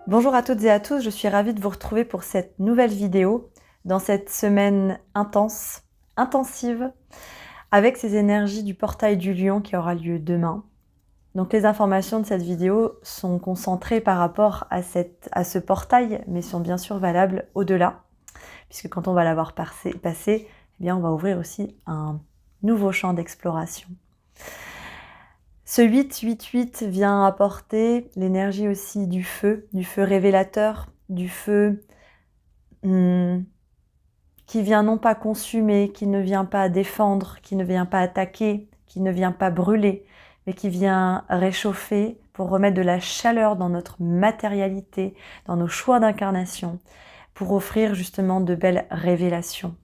Bonjour à toutes et à tous, je suis ravie de vous retrouver pour cette nouvelle vidéo dans cette semaine intensive, avec ces énergies du portail du lion qui aura lieu demain. Donc les informations de cette vidéo sont concentrées par rapport à ce portail, mais sont bien sûr valables au-delà, puisque quand on va l'avoir passé, eh bien on va ouvrir aussi un nouveau champ d'exploration. Ce 8-8-8 vient apporter l'énergie aussi du feu révélateur, du feu qui vient non pas consumer, qui ne vient pas défendre, qui ne vient pas attaquer, qui ne vient pas brûler, mais qui vient réchauffer pour remettre de la chaleur dans notre matérialité, dans nos choix d'incarnation, pour offrir justement de belles révélations.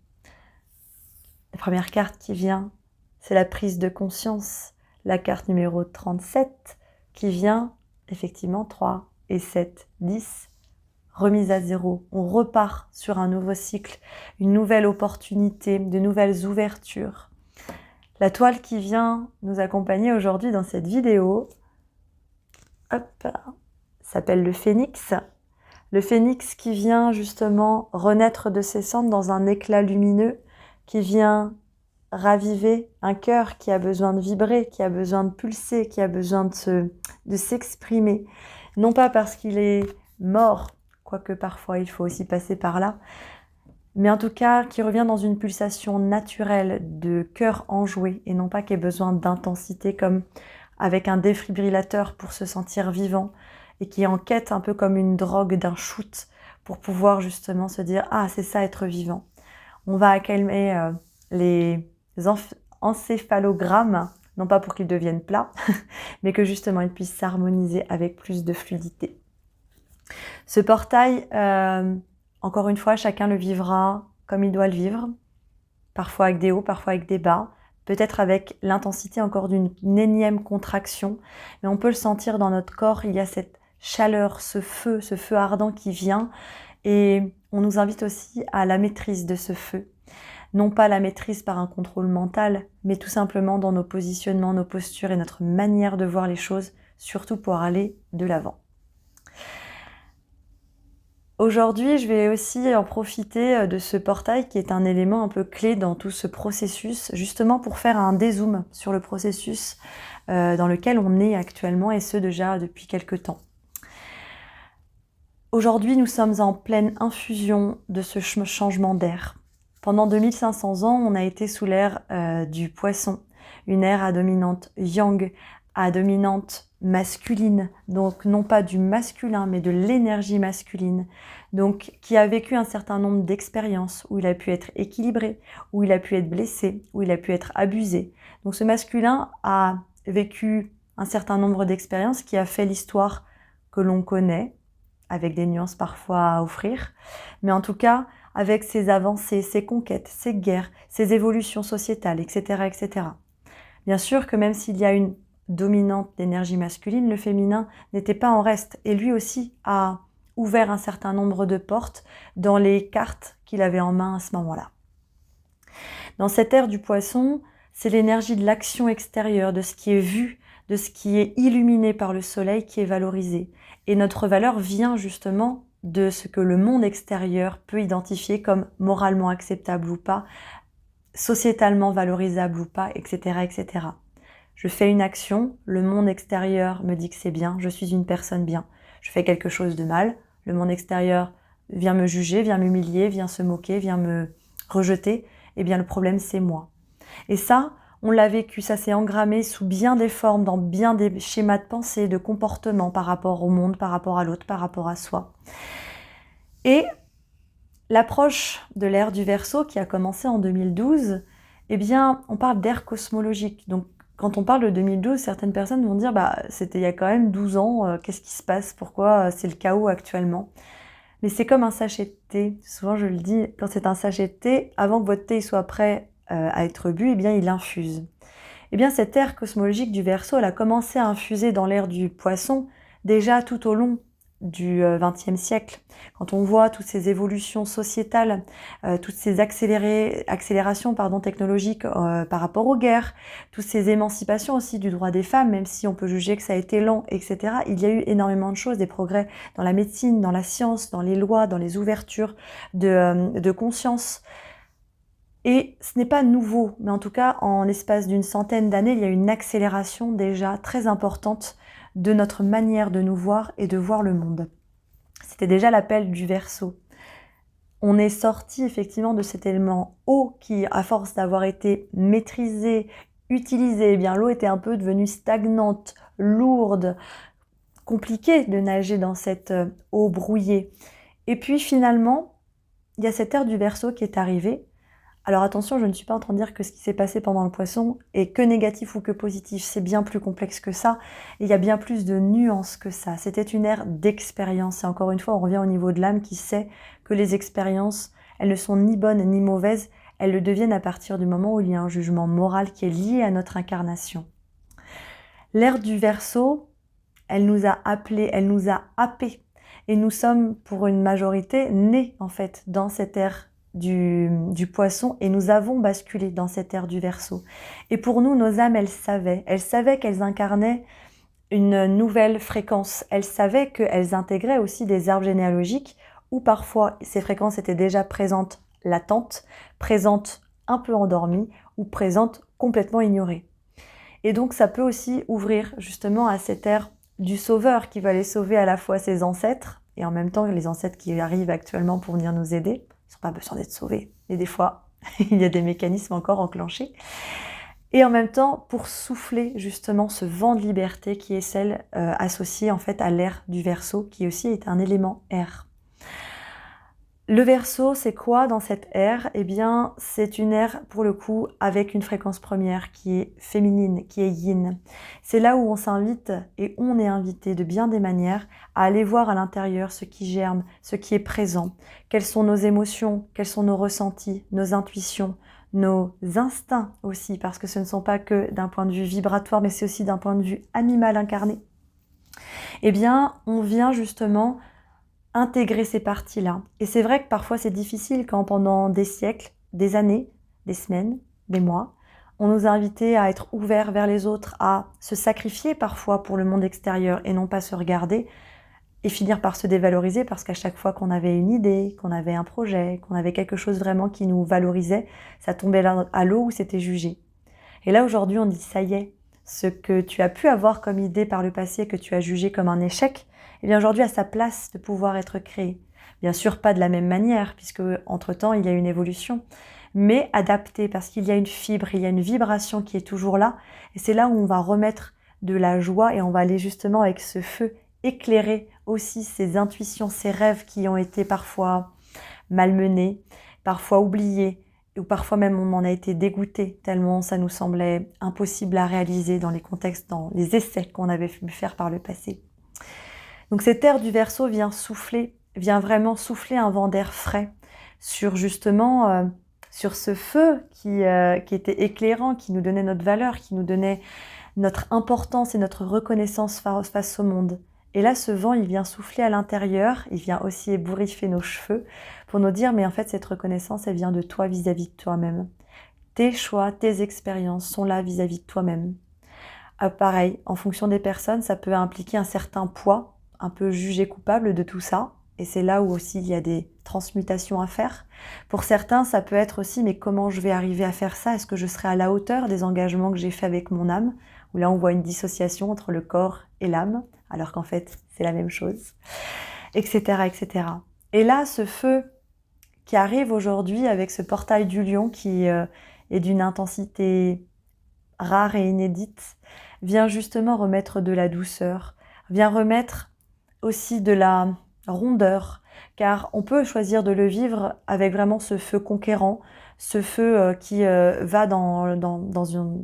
La première carte qui vient, c'est la prise de conscience. La carte numéro 37 qui vient, effectivement, 3 et 7, 10, remise à zéro. On repart sur un nouveau cycle, une nouvelle opportunité, de nouvelles ouvertures. La toile qui vient nous accompagner aujourd'hui dans cette vidéo, s'appelle le phénix. Le phénix qui vient justement renaître de ses cendres dans un éclat lumineux, qui vient raviver un cœur qui a besoin de vibrer, qui a besoin de pulser, qui a besoin de s'exprimer. Non pas parce qu'il est mort, quoique parfois il faut aussi passer par là, mais en tout cas qui revient dans une pulsation naturelle de cœur enjoué et non pas qu'il ait besoin d'intensité comme avec un défibrillateur pour se sentir vivant et qui est en quête un peu comme une drogue d'un shoot pour pouvoir justement se dire « Ah, c'est ça être vivant ». On va calmer les encéphalogrammes, non pas pour qu'ils deviennent plats, mais que justement ils puissent s'harmoniser avec plus de fluidité. Ce portail, encore une fois, chacun le vivra comme il doit le vivre, parfois avec des hauts, parfois avec des bas, peut-être avec l'intensité encore d'une énième contraction, mais on peut le sentir dans notre corps, il y a cette chaleur, ce feu ardent qui vient, et on nous invite aussi à la maîtrise de ce feu. Non pas la maîtrise par un contrôle mental, mais tout simplement dans nos positionnements, nos postures et notre manière de voir les choses, surtout pour aller de l'avant. Aujourd'hui, je vais aussi en profiter de ce portail qui est un élément un peu clé dans tout ce processus, justement pour faire un dézoom sur le processus dans lequel on est actuellement, et ce déjà depuis quelques temps. Aujourd'hui, nous sommes en pleine infusion de ce changement d'air. Pendant 2500 ans, on a été sous l'ère du poisson, une ère à dominante yang, à dominante masculine, donc non pas du masculin, mais de l'énergie masculine, donc qui a vécu un certain nombre d'expériences où il a pu être équilibré, où il a pu être blessé, où il a pu être abusé. Donc ce masculin a vécu un certain nombre d'expériences qui a fait l'histoire que l'on connaît, avec des nuances parfois à offrir, mais en tout cas avec ses avancées, ses conquêtes, ses guerres, ses évolutions sociétales, etc., etc. Bien sûr que même s'il y a une dominante d'énergie masculine, le féminin n'était pas en reste, et lui aussi a ouvert un certain nombre de portes dans les cartes qu'il avait en main à ce moment-là. Dans cette ère du poisson, c'est l'énergie de l'action extérieure, de ce qui est vu, de ce qui est illuminé par le soleil qui est valorisé. Et notre valeur vient justement de ce que le monde extérieur peut identifier comme moralement acceptable ou pas, sociétalement valorisable ou pas, etc., etc. Je fais une action, le monde extérieur me dit que c'est bien, je suis une personne bien. Je fais quelque chose de mal, le monde extérieur vient me juger, vient m'humilier, vient se moquer, vient me rejeter. Eh bien le problème c'est moi. Et ça, on l'a vécu, ça s'est engrammé sous bien des formes, dans bien des schémas de pensée, de comportement par rapport au monde, par rapport à l'autre, par rapport à soi. Et l'approche de l'ère du Verseau qui a commencé en 2012, eh bien, on parle d'ère cosmologique. Donc, quand on parle de 2012, certaines personnes vont dire « c'était il y a quand même 12 ans, qu'est-ce qui se passe? Pourquoi c'est le chaos actuellement ?» Mais c'est comme un sachet de thé. Souvent, je le dis, quand c'est un sachet de thé, avant que votre thé soit prêt à être bu, eh bien, il infuse. Eh bien, cette ère cosmologique du Verseau, elle a commencé à infuser dans l'ère du Poisson déjà tout au long du XXe siècle. Quand on voit toutes ces évolutions sociétales, toutes ces accélérations technologiques par rapport aux guerres, toutes ces émancipations aussi du droit des femmes, même si on peut juger que ça a été lent, etc. Il y a eu énormément de choses, des progrès dans la médecine, dans la science, dans les lois, dans les ouvertures de conscience. Et ce n'est pas nouveau, mais en tout cas, en l'espace d'une centaine d'années, il y a une accélération déjà très importante de notre manière de nous voir et de voir le monde. C'était déjà l'appel du Verseau. On est sorti effectivement de cet élément eau qui, à force d'avoir été maîtrisé, utilisé, eh bien l'eau était un peu devenue stagnante, lourde, compliqué de nager dans cette eau brouillée. Et puis finalement, il y a cette ère du Verseau qui est arrivée. Alors attention, je ne suis pas en train de dire que ce qui s'est passé pendant le Poisson est que négatif ou que positif, c'est bien plus complexe que ça, et il y a bien plus de nuances que ça. C'était une ère d'expérience, et encore une fois, on revient au niveau de l'âme qui sait que les expériences, elles ne sont ni bonnes ni mauvaises, elles le deviennent à partir du moment où il y a un jugement moral qui est lié à notre incarnation. L'ère du Verseau, elle nous a appelés, elle nous a happés, et nous sommes pour une majorité nés en fait dans cette ère du Poisson, et nous avons basculé dans cette ère du Verseau. Et pour nous, nos âmes, elles savaient qu'elles incarnaient une nouvelle fréquence. Elles savaient qu'elles intégraient aussi des arbres généalogiques où parfois ces fréquences étaient déjà présentes latentes, présentes un peu endormies ou présentes complètement ignorées. Et donc ça peut aussi ouvrir justement à cette ère du Sauveur qui va aller sauver à la fois ses ancêtres et en même temps les ancêtres qui arrivent actuellement pour venir nous aider. Ils n'ont pas besoin d'être sauvés. Et des fois, il y a des mécanismes encore enclenchés. Et en même temps, pour souffler justement ce vent de liberté qui est celle associée en fait à l'ère du Verseau, qui aussi est un élément air. Le Verseau, c'est quoi dans cette ère? Eh bien, c'est une ère, pour le coup, avec une fréquence première qui est féminine, qui est yin. C'est là où on s'invite, et on est invité de bien des manières, à aller voir à l'intérieur ce qui germe, ce qui est présent. Quelles sont nos émotions, quels sont nos ressentis, nos intuitions, nos instincts aussi, parce que ce ne sont pas que d'un point de vue vibratoire, mais c'est aussi d'un point de vue animal incarné. Eh bien, on vient justement intégrer ces parties-là. Et c'est vrai que parfois c'est difficile quand pendant des siècles, des années, des semaines, des mois, on nous a invités à être ouverts vers les autres, à se sacrifier parfois pour le monde extérieur et non pas se regarder et finir par se dévaloriser parce qu'à chaque fois qu'on avait une idée, qu'on avait un projet, qu'on avait quelque chose vraiment qui nous valorisait, ça tombait à l'eau ou c'était jugé. Et là aujourd'hui on dit ça y est, ce que tu as pu avoir comme idée par le passé, que tu as jugé comme un échec, eh bien aujourd'hui a sa place de pouvoir être créé. Bien sûr pas de la même manière, puisque entre-temps il y a une évolution, mais adapté, parce qu'il y a une fibre, il y a une vibration qui est toujours là, et c'est là où on va remettre de la joie, et on va aller justement avec ce feu éclairer aussi ces intuitions, ces rêves qui ont été parfois malmenés, parfois oubliés, ou parfois même on en a été dégoûté, tellement ça nous semblait impossible à réaliser dans les contextes, dans les essais qu'on avait pu faire par le passé. Donc cette ère du Verseau vient vraiment souffler un vent d'air frais sur justement sur ce feu qui était éclairant, qui nous donnait notre valeur, qui nous donnait notre importance et notre reconnaissance face au monde. Et là, ce vent, il vient souffler à l'intérieur, il vient aussi ébouriffer nos cheveux pour nous dire, mais en fait, cette reconnaissance, elle vient de toi vis-à-vis de toi-même. Tes choix, tes expériences sont là vis-à-vis de toi-même. Pareil, en fonction des personnes, ça peut impliquer un certain poids, un peu jugé coupable de tout ça. Et c'est là où aussi il y a des transmutations à faire. Pour certains, ça peut être aussi, mais comment je vais arriver à faire ça? Est-ce que je serai à la hauteur des engagements que j'ai faits avec mon âme? Où là, on voit une dissociation entre le corps et l'âme, alors qu'en fait, c'est la même chose, etc., etc. Et là, ce feu qui arrive aujourd'hui avec ce portail du lion qui est d'une intensité rare et inédite, vient justement remettre de la douceur, vient remettre aussi de la rondeur, car on peut choisir de le vivre avec vraiment ce feu conquérant, ce feu qui va dans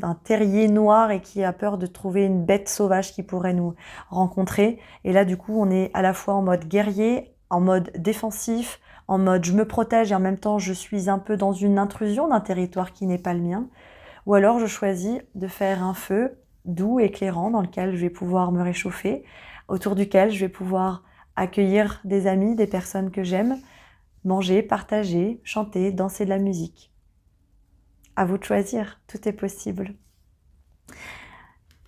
un terrier noir et qui a peur de trouver une bête sauvage qui pourrait nous rencontrer. Et là, du coup, on est à la fois en mode guerrier, en mode défensif, en mode je me protège et en même temps je suis un peu dans une intrusion d'un territoire qui n'est pas le mien. Ou alors je choisis de faire un feu doux, éclairant, dans lequel je vais pouvoir me réchauffer, autour duquel je vais pouvoir accueillir des amis, des personnes que j'aime, manger, partager, chanter, danser de la musique. À vous de choisir, tout est possible.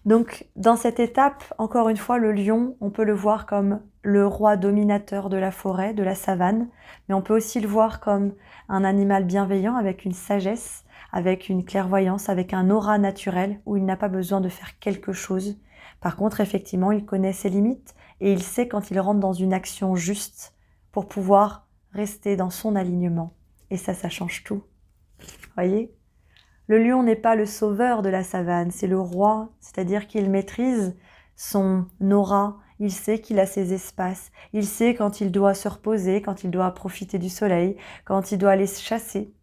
Donc, dans cette étape, encore une fois, le lion, on peut le voir comme le roi dominateur de la forêt, de la savane, mais on peut aussi le voir comme un animal bienveillant avec une sagesse, avec une clairvoyance, avec un aura naturel où il n'a pas besoin de faire quelque chose. Par contre, effectivement, il connaît ses limites et il sait quand il rentre dans une action juste pour pouvoir rester dans son alignement. Et ça change tout. Voyez ? Le lion n'est pas le sauveur de la savane, c'est le roi, c'est-à-dire qu'il maîtrise son aura, il sait qu'il a ses espaces, il sait quand il doit se reposer, quand il doit profiter du soleil, quand il doit aller se chasser,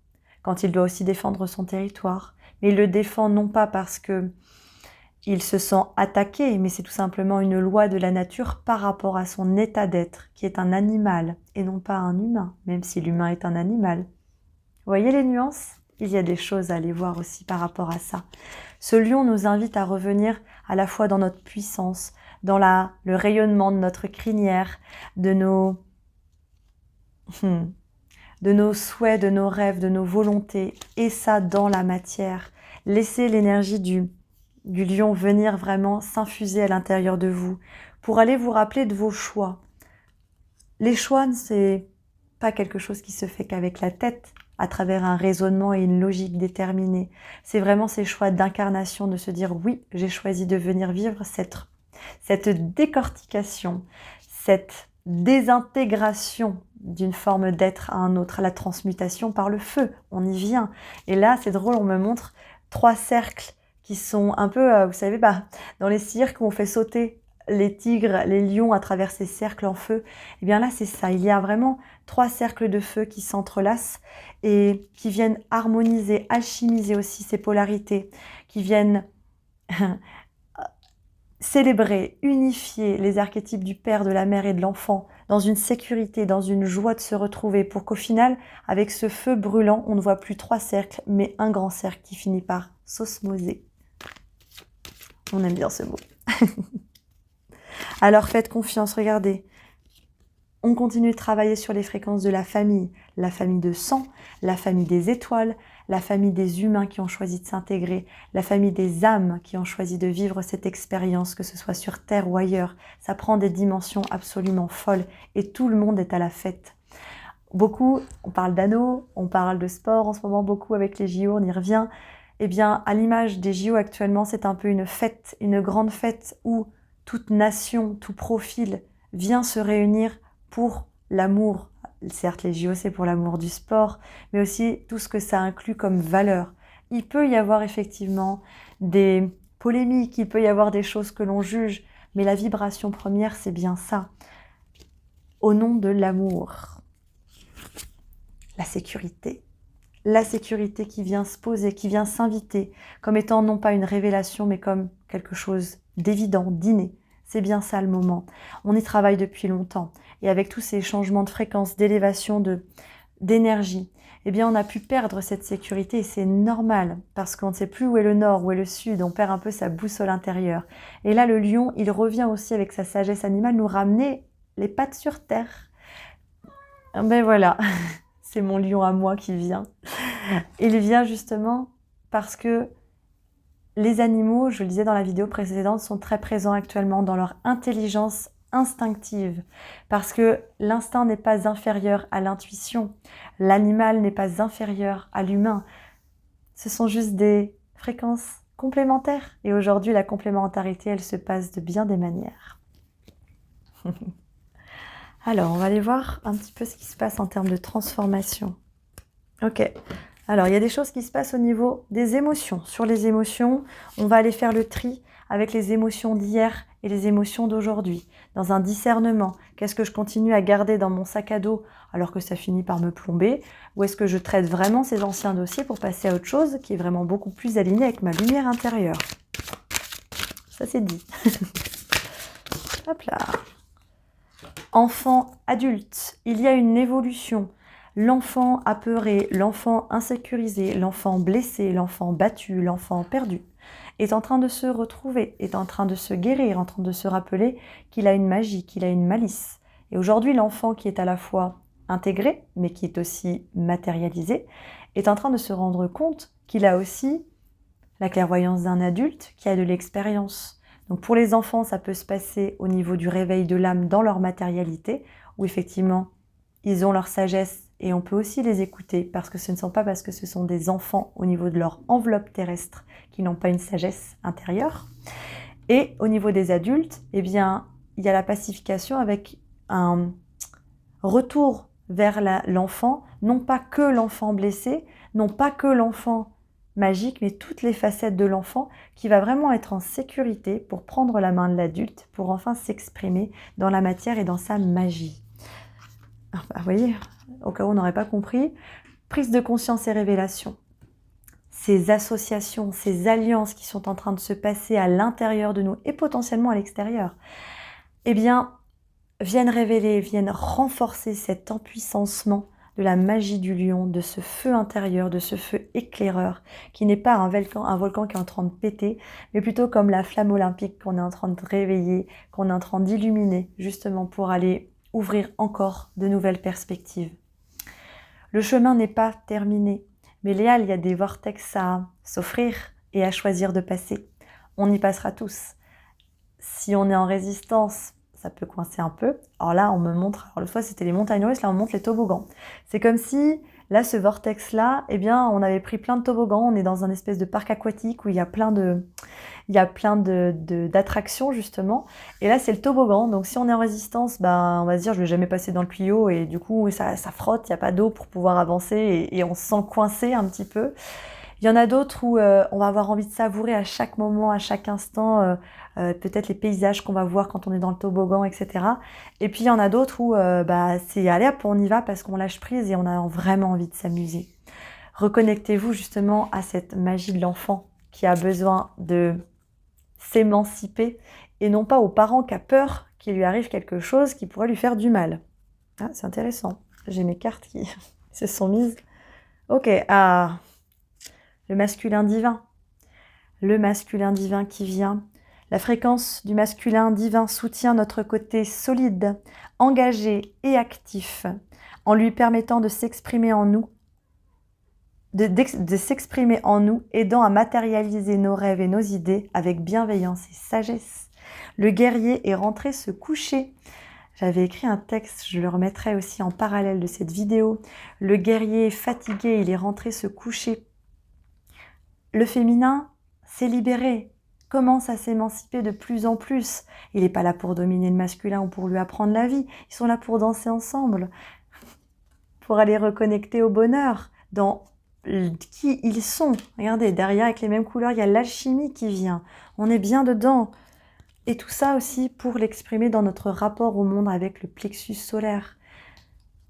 quand il doit aussi défendre son territoire. Mais il le défend non pas parce que il se sent attaqué, mais c'est tout simplement une loi de la nature par rapport à son état d'être, qui est un animal et non pas un humain, même si l'humain est un animal. Vous voyez les nuances ? Il y a des choses à aller voir aussi par rapport à ça. Ce lion nous invite à revenir à la fois dans notre puissance, dans le rayonnement de notre crinière, de nos souhaits, de nos rêves, de nos volontés, et ça dans la matière. Laissez l'énergie du lion venir vraiment s'infuser à l'intérieur de vous pour aller vous rappeler de vos choix. Les choix, c'est pas quelque chose qui se fait qu'avec la tête, à travers un raisonnement et une logique déterminée. C'est vraiment ces choix d'incarnation, de se dire oui, j'ai choisi de venir vivre cette décortication, cette désintégration d'une forme d'être à un autre, la transmutation par le feu, on y vient. Et là, c'est drôle, on me montre 3 cercles qui sont un peu, vous savez, dans les cirques où on fait sauter les tigres, les lions à travers ces cercles en feu, et bien là c'est ça, il y a vraiment 3 cercles de feu qui s'entrelacent et qui viennent harmoniser, alchimiser aussi ces polarités, qui viennent célébrer, unifier les archétypes du père, de la mère et de l'enfant dans une sécurité, dans une joie de se retrouver pour qu'au final, avec ce feu brûlant, on ne voit plus 3 cercles, mais un grand cercle qui finit par s'osmoser. On aime bien ce mot. Alors faites confiance, regardez. On continue de travailler sur les fréquences de la famille de sang, la famille des étoiles, la famille des humains qui ont choisi de s'intégrer, la famille des âmes qui ont choisi de vivre cette expérience, que ce soit sur Terre ou ailleurs. Ça prend des dimensions absolument folles et tout le monde est à la fête. Beaucoup, on parle d'anneaux, on parle de sport en ce moment, beaucoup avec les JO, on y revient. Eh bien, à l'image des JO actuellement, c'est un peu une fête, une grande fête où toute nation, tout profil vient se réunir pour l'amour. Certes, les JO, c'est pour l'amour du sport, mais aussi tout ce que ça inclut comme valeur. Il peut y avoir effectivement des polémiques, il peut y avoir des choses que l'on juge, mais la vibration première, c'est bien ça. Au nom de l'amour. La sécurité qui vient se poser, qui vient s'inviter, comme étant non pas une révélation, mais comme quelque chose d'évident, d'inné. C'est bien ça le moment. On y travaille depuis longtemps. Et avec tous ces changements de fréquence, d'élévation, d'énergie, eh bien on a pu perdre cette sécurité et c'est normal parce qu'on ne sait plus où est le nord, où est le sud, on perd un peu sa boussole intérieure. Et là, le lion, il revient aussi avec sa sagesse animale nous ramener les pattes sur terre. Ben voilà, c'est mon lion à moi qui vient. Il vient justement parce que les animaux, je le disais dans la vidéo précédente, sont très présents actuellement dans leur intelligence instinctive. Parce que l'instinct n'est pas inférieur à l'intuition. L'animal n'est pas inférieur à l'humain. Ce sont juste des fréquences complémentaires. Et aujourd'hui, la complémentarité, elle se passe de bien des manières. Alors, on va aller voir un petit peu ce qui se passe en termes de transformation. Ok. Alors, il y a des choses qui se passent au niveau des émotions. Sur les émotions, on va aller faire le tri avec les émotions d'hier et les émotions d'aujourd'hui. Dans un discernement, qu'est-ce que je continue à garder dans mon sac à dos alors que ça finit par me plomber? Ou est-ce que je traite vraiment ces anciens dossiers pour passer à autre chose qui est vraiment beaucoup plus alignée avec ma lumière intérieure? Ça, c'est dit. Hop là. Enfant, adulte, il y a une évolution. L'enfant apeuré, l'enfant insécurisé, l'enfant blessé, l'enfant battu, l'enfant perdu est en train de se retrouver, est en train de se guérir, en train de se rappeler qu'il a une magie, qu'il a une malice Et aujourd'hui, l'enfant qui est à la fois intégré, mais qui est aussi matérialisé, est en train de se rendre compte qu'il a aussi la clairvoyance d'un adulte qui a de l'expérience. Donc pour les enfants, ça peut se passer au niveau du réveil de l'âme dans leur matérialité, où effectivement, ils ont leur sagesse et on peut aussi les écouter, parce que ce ne sont pas parce que ce sont des enfants au niveau de leur enveloppe terrestre qui n'ont pas une sagesse intérieure. Et au niveau des adultes, eh bien, il y a la pacification avec un retour vers l'enfant, non pas que l'enfant blessé, non pas que l'enfant magique, mais toutes les facettes de l'enfant qui va vraiment être en sécurité pour prendre la main de l'adulte, pour enfin s'exprimer dans la matière et dans sa magie. Vous voyez, au cas où on n'aurait pas compris, prise de conscience et révélation. Ces associations, ces alliances qui sont en train de se passer à l'intérieur de nous et potentiellement à l'extérieur, eh bien, viennent révéler, viennent renforcer cet empuissancement de la magie du lion, de ce feu intérieur, de ce feu éclaireur, qui n'est pas un volcan qui est en train de péter, mais plutôt comme la flamme olympique qu'on est en train de réveiller, qu'on est en train d'illuminer, justement pour aller ouvrir encore de nouvelles perspectives. Le chemin n'est pas terminé, mais Léa, il y a des vortex à s'offrir et à choisir de passer. On y passera tous. Si on est en résistance, ça peut coincer un peu. Alors là, on me montre, alors l'autre fois c'était les montagnes russes, là on montre les toboggans. C'est comme si, là, ce vortex-là, eh bien, on avait pris plein de toboggans, on est dans un espèce de parc aquatique où il y a plein d'attractions justement. Et là, c'est le toboggan. Donc si on est en résistance, ben, on va se dire, je vais jamais passer dans le tuyau et du coup, ça frotte, il n'y a pas d'eau pour pouvoir avancer et on se sent coincé un petit peu. Il y en a d'autres où on va avoir envie de savourer à chaque moment, à chaque instant, peut-être les paysages qu'on va voir quand on est dans le toboggan, etc. Et puis il y en a d'autres où c'est allez hop, on y va parce qu'on lâche prise et on a vraiment envie de s'amuser. Reconnectez-vous justement à cette magie de l'enfant qui a besoin de s'émanciper et non pas aux parents qui a peur qu'il lui arrive quelque chose qui pourrait lui faire du mal. Ah, c'est intéressant. J'ai mes cartes qui se sont mises. Ok, le masculin divin. Le masculin divin qui vient. La fréquence du masculin divin soutient notre côté solide, engagé et actif, en lui permettant de s'exprimer en nous, de s'exprimer en nous, aidant à matérialiser nos rêves et nos idées avec bienveillance et sagesse. Le guerrier est rentré se coucher. J'avais écrit un texte, je le remettrai aussi en parallèle de cette vidéo. Le guerrier est fatigué, il est rentré se coucher. Le féminin s'est libéré, commence à s'émanciper de plus en plus. Il n'est pas là pour dominer le masculin ou pour lui apprendre la vie. Ils sont là pour danser ensemble, pour aller reconnecter au bonheur, dans qui ils sont. Regardez, derrière avec les mêmes couleurs, il y a l'alchimie qui vient. On est bien dedans. Et tout ça aussi pour l'exprimer dans notre rapport au monde avec le plexus solaire.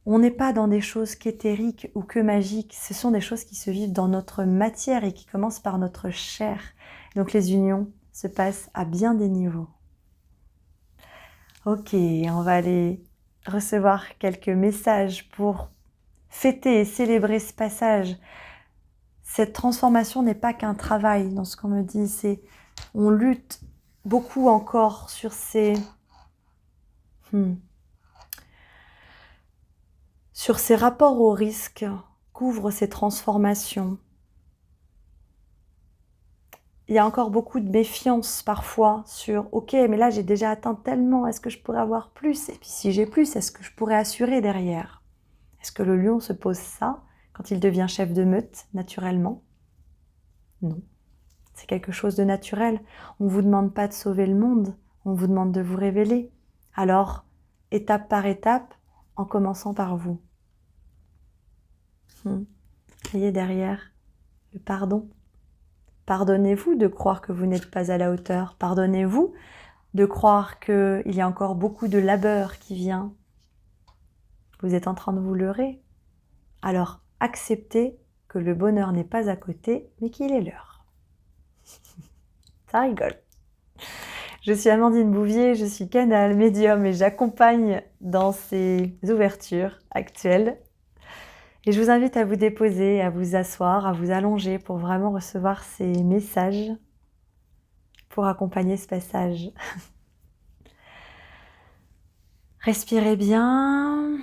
On n'est pas dans des choses qu'éthériques ou que magiques, ce sont des choses qui se vivent dans notre matière et qui commencent par notre chair. Donc les unions se passent à bien des niveaux. Ok, on va aller recevoir quelques messages pour fêter et célébrer ce passage. Cette transformation n'est pas qu'un travail, dans ce qu'on me dit, c'est on lutte beaucoup encore sur ces rapports au risque qu'ouvrent ces transformations. Il y a encore beaucoup de méfiance parfois sur « Ok, mais là j'ai déjà atteint tellement, est-ce que je pourrais avoir plus ? Et puis si j'ai plus, est-ce que je pourrais assurer derrière ?» Est-ce que le lion se pose ça quand il devient chef de meute, naturellement ? Non. C'est quelque chose de naturel. On ne vous demande pas de sauver le monde, on vous demande de vous révéler. Alors, étape par étape, en commençant par vous. Voyez derrière le pardon. Pardonnez-vous de croire que vous n'êtes pas à la hauteur. Pardonnez-vous de croire qu'il y a encore beaucoup de labeur qui vient. Vous êtes en train de vous leurrer. Alors, acceptez que le bonheur n'est pas à côté, mais qu'il est l'heure. Ça rigole. Je suis Amandine Bouvier, je suis canal, médium et j'accompagne dans ces ouvertures actuelles. Et je vous invite à vous déposer, à vous asseoir, à vous allonger pour vraiment recevoir ces messages pour accompagner ce passage. Respirez bien.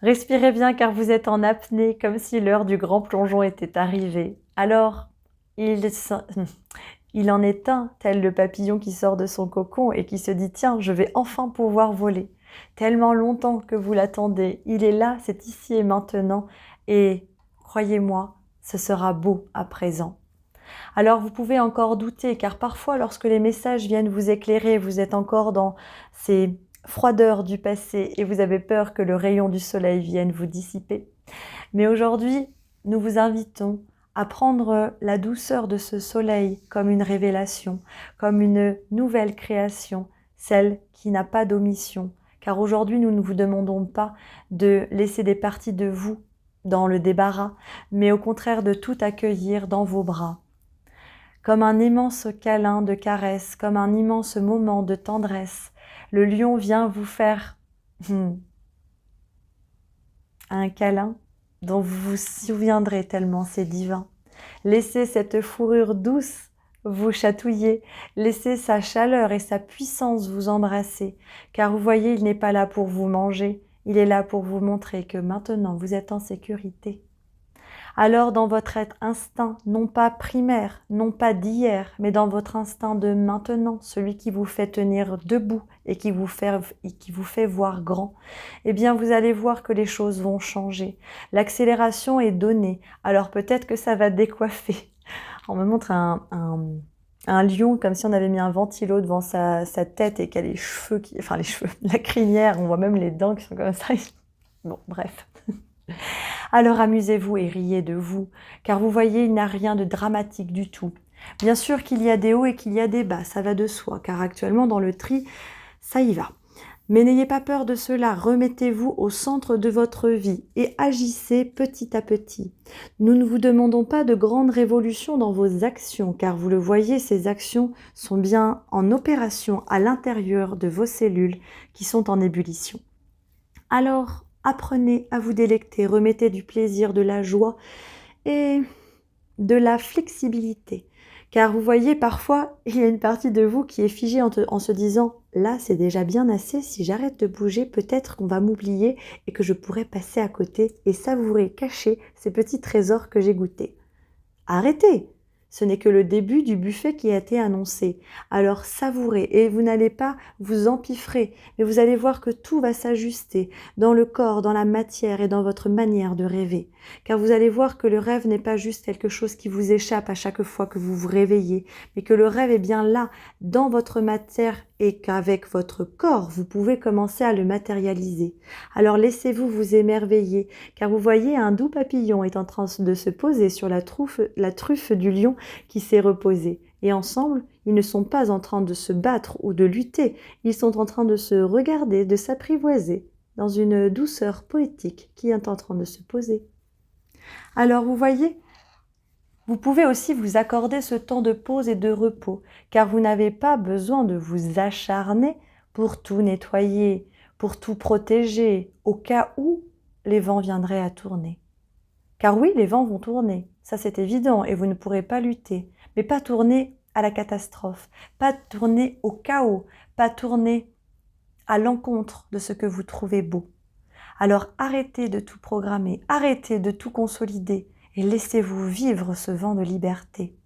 Respirez bien car vous êtes en apnée, comme si l'heure du grand plongeon était arrivée. Alors, il en est un, tel le papillon qui sort de son cocon et qui se dit « Tiens, je vais enfin pouvoir voler ». Tellement longtemps que vous l'attendez, il est là, c'est ici et maintenant. Et croyez-moi, ce sera beau à présent. Alors vous pouvez encore douter, car parfois lorsque les messages viennent vous éclairer, vous êtes encore dans ces froideurs du passé et vous avez peur que le rayon du soleil vienne vous dissiper. Mais aujourd'hui, nous vous invitons à prendre la douceur de ce soleil comme une révélation, comme une nouvelle création, celle qui n'a pas d'omission. Car aujourd'hui, nous ne vous demandons pas de laisser des parties de vous dans le débarras, mais au contraire de tout accueillir dans vos bras. Comme un immense câlin de caresse, comme un immense moment de tendresse, le lion vient vous faire un câlin dont vous vous souviendrez tellement c'est divin. Laissez cette fourrure douce vous chatouiller, laissez sa chaleur et sa puissance vous embrasser, car vous voyez, il n'est pas là pour vous manger, il est là pour vous montrer que maintenant vous êtes en sécurité. Alors dans votre instinct, non pas primaire, non pas d'hier, mais dans votre instinct de maintenant, celui qui vous fait tenir debout et qui vous fait voir grand, eh bien vous allez voir que les choses vont changer. L'accélération est donnée, alors peut-être que ça va décoiffer. On me montre un lion comme si on avait mis un ventilo devant sa tête et qu'il y a les cheveux, la crinière, on voit même les dents qui sont comme ça. Bon, bref. Alors amusez-vous et riez de vous, car vous voyez, il n'y a rien de dramatique du tout. Bien sûr qu'il y a des hauts et qu'il y a des bas, ça va de soi, car actuellement dans le tri, ça y va. Mais n'ayez pas peur de cela, remettez-vous au centre de votre vie et agissez petit à petit. Nous ne vous demandons pas de grandes révolutions dans vos actions, car vous le voyez, ces actions sont bien en opération à l'intérieur de vos cellules qui sont en ébullition. Alors, apprenez à vous délecter, remettez du plaisir, de la joie et de la flexibilité. Car vous voyez, parfois, il y a une partie de vous qui est figée en se disant « Là, c'est déjà bien assez, si j'arrête de bouger, peut-être qu'on va m'oublier et que je pourrais passer à côté et savourer, cacher ces petits trésors que j'ai goûtés. » Arrêtez! Ce n'est que le début du buffet qui a été annoncé. Alors savourez et vous n'allez pas vous empiffrer, mais vous allez voir que tout va s'ajuster dans le corps, dans la matière et dans votre manière de rêver. Car vous allez voir que le rêve n'est pas juste quelque chose qui vous échappe à chaque fois que vous vous réveillez, mais que le rêve est bien là, dans votre matière et qu'avec votre corps, vous pouvez commencer à le matérialiser. Alors laissez-vous vous émerveiller, car vous voyez un doux papillon est en train de se poser sur la truffe du lion qui s'est reposé. Et ensemble, ils ne sont pas en train de se battre ou de lutter, ils sont en train de se regarder, de s'apprivoiser dans une douceur poétique qui est en train de se poser. Alors vous voyez, vous pouvez aussi vous accorder ce temps de pause et de repos, car vous n'avez pas besoin de vous acharner pour tout nettoyer, pour tout protéger, au cas où les vents viendraient à tourner. Car oui, les vents vont tourner, ça c'est évident, et vous ne pourrez pas lutter, mais pas tourner à la catastrophe, pas tourner au chaos, pas tourner à l'encontre de ce que vous trouvez beau. Alors arrêtez de tout programmer, arrêtez de tout consolider et laissez-vous vivre ce vent de liberté.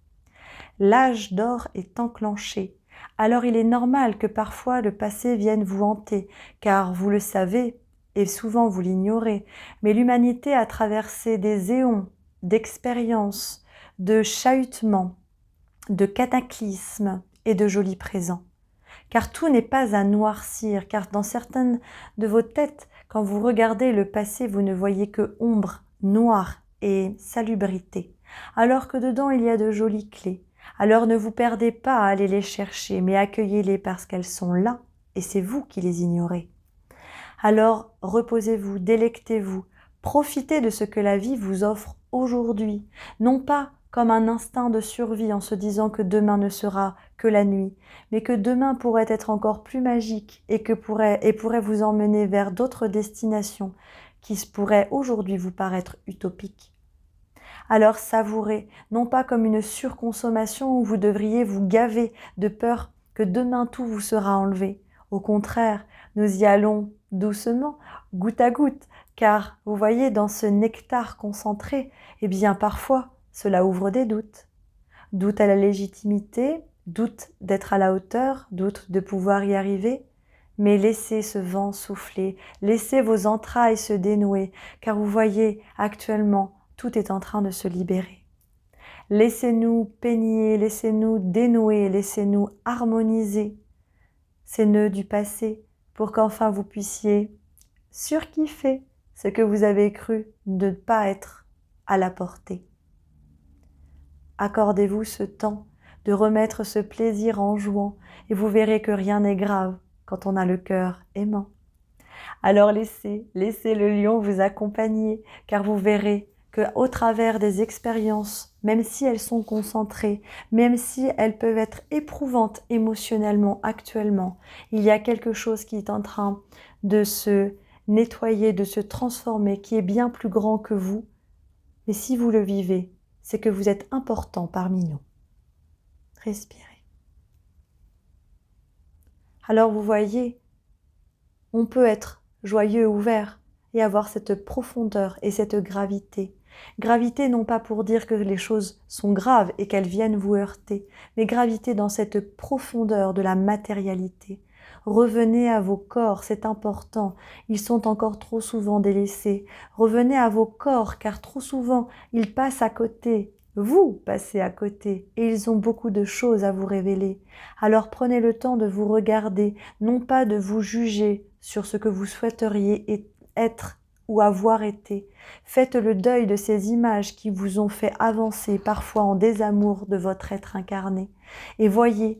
L'âge d'or est enclenché, alors il est normal que parfois le passé vienne vous hanter, car vous le savez, et souvent vous l'ignorez, mais l'humanité a traversé des éons d'expériences, de chahutements, de cataclysmes et de jolis présents. Car tout n'est pas à noircir, car dans certaines de vos têtes, quand vous regardez le passé, vous ne voyez que ombre, noir et salubrité, alors que dedans il y a de jolies clés. Alors ne vous perdez pas à aller les chercher, mais accueillez-les parce qu'elles sont là, et c'est vous qui les ignorez. Alors reposez-vous, délectez-vous, profitez de ce que la vie vous offre aujourd'hui, non pas comme un instinct de survie en se disant que demain ne sera que la nuit, mais que demain pourrait être encore plus magique et pourrait vous emmener vers d'autres destinations qui pourraient aujourd'hui vous paraître utopiques. Alors savourez, non pas comme une surconsommation où vous devriez vous gaver de peur que demain tout vous sera enlevé. Au contraire, nous y allons doucement, goutte à goutte, car vous voyez, dans ce nectar concentré, eh bien parfois, cela ouvre des doutes. Doute à la légitimité, doute d'être à la hauteur, doute de pouvoir y arriver. Mais laissez ce vent souffler, laissez vos entrailles se dénouer, car vous voyez, actuellement, tout est en train de se libérer. Laissez-nous peigner, laissez-nous dénouer, laissez-nous harmoniser ces nœuds du passé pour qu'enfin vous puissiez surkiffer ce que vous avez cru ne pas être à la portée. Accordez-vous ce temps de remettre ce plaisir en jouant et vous verrez que rien n'est grave quand on a le cœur aimant. Alors laissez le lion vous accompagner, car vous verrez qu'au travers des expériences, même si elles sont concentrées, même si elles peuvent être éprouvantes émotionnellement actuellement, il y a quelque chose qui est en train de se nettoyer, de se transformer, qui est bien plus grand que vous. Mais si vous le vivez, c'est que vous êtes important parmi nous. Respirez. Alors vous voyez, on peut être joyeux, ouvert et avoir cette profondeur et cette gravité. Gravité non pas pour dire que les choses sont graves et qu'elles viennent vous heurter, mais gravité dans cette profondeur de la matérialité. Revenez à vos corps, c'est important, ils sont encore trop souvent délaissés. Revenez à vos corps, car trop souvent ils passent à côté. Vous passez à côté et ils ont beaucoup de choses à vous révéler. Alors prenez le temps de vous regarder, non pas de vous juger sur ce que vous souhaiteriez être ou avoir été. Faites le deuil de ces images qui vous ont fait avancer parfois en désamour de votre être incarné. Et voyez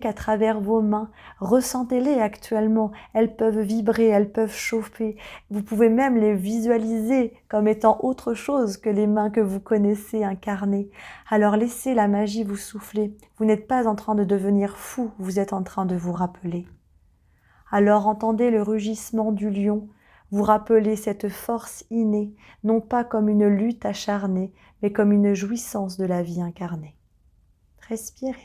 qu'à travers vos mains, ressentez-les actuellement, elles peuvent vibrer, elles peuvent chauffer. Vous pouvez même les visualiser comme étant autre chose que les mains que vous connaissez incarnées. Alors laissez la magie vous souffler. Vous n'êtes pas en train de devenir fou, vous êtes en train de vous rappeler. Alors entendez le rugissement du lion, vous rappelez cette force innée, non pas comme une lutte acharnée, mais comme une jouissance de la vie incarnée. Respirez.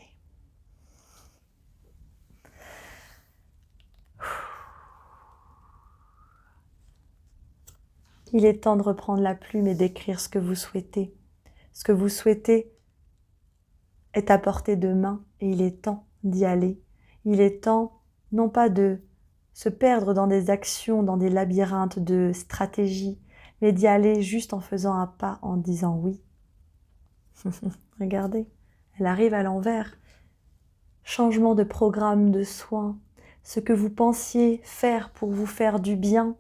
Il est temps de reprendre la plume et d'écrire ce que vous souhaitez. Ce que vous souhaitez est à portée de main et il est temps d'y aller. Il est temps, non pas de se perdre dans des actions, dans des labyrinthes de stratégies, mais d'y aller juste en faisant un pas, en disant oui. Regardez, elle arrive à l'envers. Changement de programme de soins, ce que vous pensiez faire pour vous faire du bien,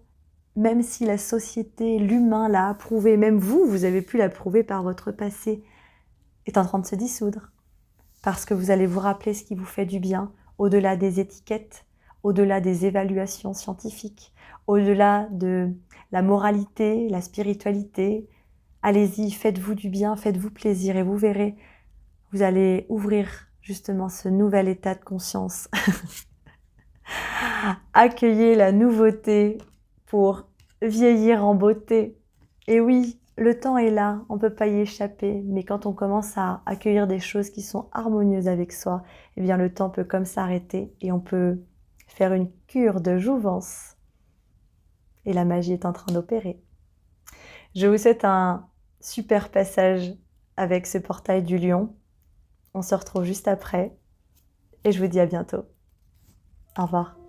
même si la société, l'humain l'a approuvé, même vous avez pu l'approuver par votre passé, est en train de se dissoudre. Parce que vous allez vous rappeler ce qui vous fait du bien, au-delà des étiquettes, au-delà des évaluations scientifiques, au-delà de la moralité, la spiritualité. Allez-y, faites-vous du bien, faites-vous plaisir et vous verrez, vous allez ouvrir justement ce nouvel état de conscience. Accueillez la nouveauté pour vieillir en beauté. Et oui, le temps est là, on ne peut pas y échapper, mais quand on commence à accueillir des choses qui sont harmonieuses avec soi, eh bien le temps peut comme s'arrêter et on peut faire une cure de jouvence. Et la magie est en train d'opérer. Je vous souhaite un super passage avec ce portail du lion. On se retrouve juste après et je vous dis à bientôt. Au revoir.